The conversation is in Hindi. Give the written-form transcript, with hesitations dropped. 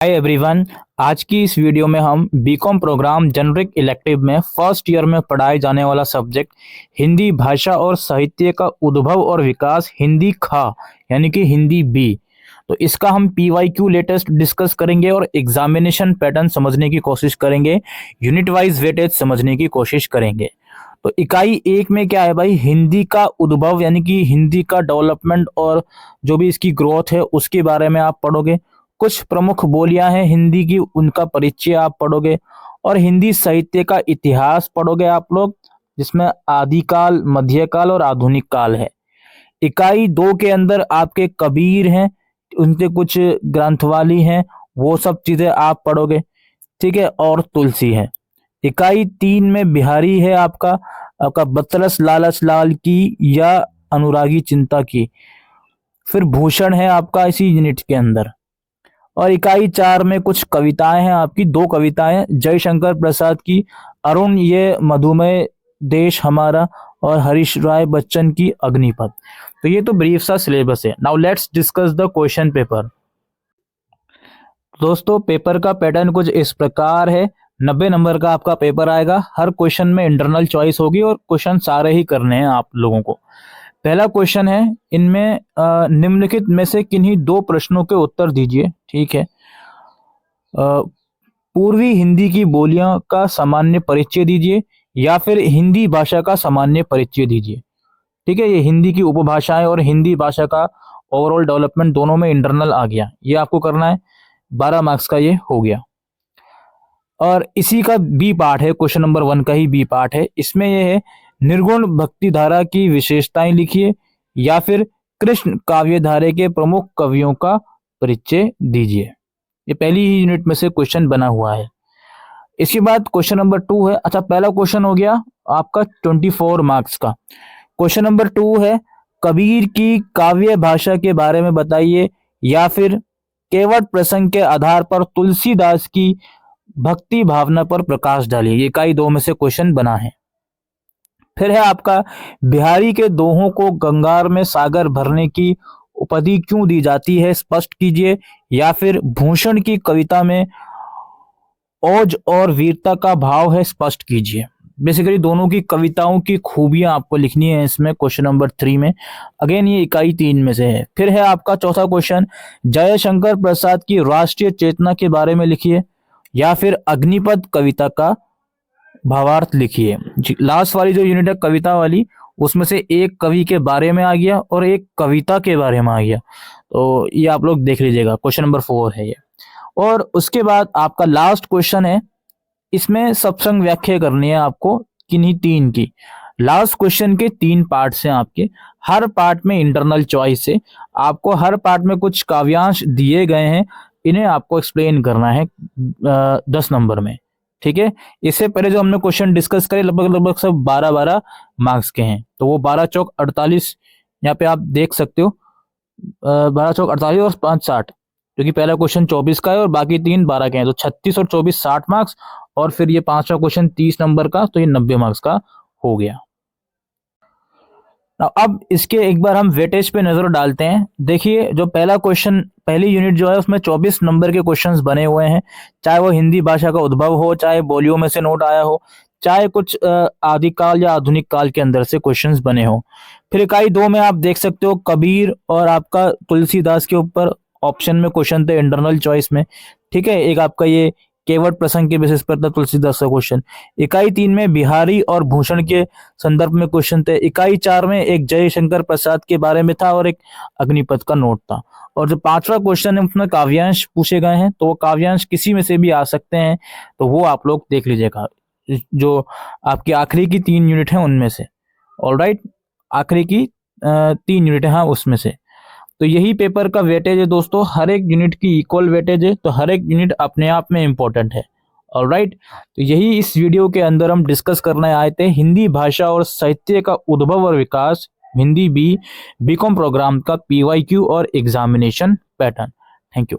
Hi everyone. आज की इस वीडियो में हम बीकॉम प्रोग्राम जेनरिक इलेक्टिव में फर्स्ट ईयर में पढ़ाए जाने वाला सब्जेक्ट हिंदी भाषा और साहित्य का उद्भव और विकास हिंदी खा यानी कि हिंदी बी, तो इसका हम पीवाईक्यू लेटेस्ट डिस्कस करेंगे और एग्जामिनेशन पैटर्न समझने की कोशिश करेंगे, यूनिट वाइज वेटेज समझने की कोशिश करेंगे। तो इकाई एक में क्या है भाई, हिंदी का उद्भव यानी कि हिंदी का डेवलपमेंट और जो भी इसकी ग्रोथ है उसके बारे में आप पढ़ोगे। कुछ प्रमुख बोलियां हैं हिंदी की, उनका परिचय आप पढ़ोगे और हिंदी साहित्य का इतिहास पढ़ोगे आप लोग, जिसमें आदिकाल, मध्यकाल और आधुनिक काल है। इकाई दो के अंदर आपके कबीर हैं, उनके कुछ ग्रंथवाली हैं, वो सब चीजें आप पढ़ोगे, ठीक है, और तुलसी है। इकाई तीन में बिहारी है आपका आपका बतरस लालच लाल की या अनुरागी चिंता की। फिर भूषण है आपका इसी यूनिट के अंदर। और इकाई चार में कुछ कविताएं हैं आपकी, दो कविताएं जयशंकर प्रसाद की अरुण ये मधुमेह देश हमारा और हरीश राय बच्चन की अग्निपथ। तो ये तो ब्रीफ सा सिलेबस है। Now let's discuss the question paper. दोस्तों पेपर का पैटर्न कुछ इस प्रकार है। 90 नंबर का आपका पेपर आएगा, हर क्वेश्चन में इंटरनल चॉइस होगी और क्वेश्चन सारे ही करने हैं आप लोगों को। पहला क्वेश्चन है, इनमें निम्नलिखित में से किन्हीं दो प्रश्नों के उत्तर दीजिए, ठीक है। पूर्वी हिंदी की बोलियां का सामान्य परिचय दीजिए या फिर हिंदी भाषा का सामान्य परिचय दीजिए, ठीक है। ये हिंदी की उपभाषाएं और हिंदी भाषा का ओवरऑल डेवलपमेंट दोनों में इंटरनल आ गया, ये आपको करना है। 12 मार्क्स का ये हो गया। और इसी का बी पार्ट है, क्वेश्चन नंबर 1 का ही बी पार्ट है। इसमें यह है, निर्गुण भक्ति धारा की विशेषताएं लिखिए या फिर कृष्ण काव्य धारे के प्रमुख कवियों का परिचय दीजिए। ये पहली ही यूनिट में से क्वेश्चन बना हुआ है। इसके बाद क्वेश्चन नंबर 2 है। अच्छा, पहला क्वेश्चन हो गया आपका 24 मार्क्स का। क्वेश्चन नंबर 2 है, कबीर की काव्य भाषा के बारे में बताइए या फिर केवट प्रसंग के आधार पर तुलसीदास की भक्ति भावना पर प्रकाश डालिए। ये इकाई 2 में से क्वेश्चन बना है। फिर है आपका, बिहारी के दोहों को गंगार में सागर भरने की उपाधि क्यों दी जाती है, स्पष्ट कीजिए या फिर भूषण की कविता में ओज और वीरता का भाव है, स्पष्ट कीजिए। बेसिकली दोनों की कविताओं की खूबियां आपको लिखनी है इसमें क्वेश्चन नंबर 3 में। अगेन ये इकाई 3 में से है। फिर है आपका चौथा क्वेश्चन, जयशंकर प्रसाद की राष्ट्रीय चेतना के बारे में लिखिए या फिर अग्निपथ कविता का भावार्थ लिखिए। लास्ट वाली जो यूनिट है कविता वाली, उसमें से एक कवि के बारे में आ गया और एक कविता के बारे में आ गया, तो ये आप लोग देख लीजिएगा। क्वेश्चन नंबर 4 है ये। और उसके बाद आपका लास्ट क्वेश्चन है, इसमें सत्संग व्याख्या करनी है आपको किन्हीं 3 की। लास्ट क्वेश्चन के 3 पार्ट्स हैं आपके, हर पार्ट में इंटरनल चॉइस है। आपको हर पार्ट में कुछ काव्यांश दिए गए हैं, इन्हें आपको एक्सप्लेन करना है 10 नंबर में, ठीक है। इससे पहले जो हमने क्वेश्चन डिस्कस करे लगभग सब 12-12 मार्क्स के हैं, तो वो 12 चौक 48 यहाँ पे आप देख सकते हो। 12 चौक 48 और 5 60, क्योंकि पहला क्वेश्चन 24 का है और बाकी 3 12 के हैं, तो 36 और 24 60 मार्क्स, और फिर ये 5वां क्वेश्चन 30 नंबर का, तो ये 90 मार्क्स का हो गया। अब इसके एक बार हम वेटेज पे नजर डालते हैं। देखिए, जो पहला क्वेश्चन, पहली यूनिट जो है उसमें 24 नंबर के क्वेश्चंस बने हुए हैं, चाहे वो हिंदी भाषा का उद्भव हो, चाहे बोलियों में से नोट आया हो, चाहे कुछ आदिकाल या आधुनिक काल के अंदर से क्वेश्चंस बने हो। फिर इकाई 2 में आप देख सकते हो कबीर और आपका तुलसीदास के ऊपर ऑप्शन में क्वेश्चन थे इंटरनल चॉइस में, ठीक है। एक आपका ये केवट प्रसंग के बेसिस पर था तुलसीदास का क्वेश्चन। इकाई 3 में बिहारी और भूषण के संदर्भ में क्वेश्चन थे। इकाई 4 में एक जयशंकर प्रसाद के बारे में था और एक अग्निपथ का नोट था। और जो 5वां क्वेश्चन है उसमें काव्यांश पूछे गए हैं, तो वो काव्यांश किसी में से भी आ सकते हैं, तो वो आप लोग देख लीजिएगा, जो आपकी आखिरी की 3 यूनिट है उनमें से। ऑलराइट, आखिरी की 3 यूनिट है, हाँ, उसमें से। तो यही पेपर का वेटेज है दोस्तों, हर एक यूनिट की इक्वल वेटेज है, तो हर एक यूनिट अपने आप में इंपॉर्टेंट है। ऑलराइट, तो यही इस वीडियो के अंदर हम डिस्कस करने आए थे, हिंदी भाषा और साहित्य का उद्भव और विकास, हिंदी बीकॉम प्रोग्राम का पीवाईक्यू और एग्जामिनेशन पैटर्न। Thank you.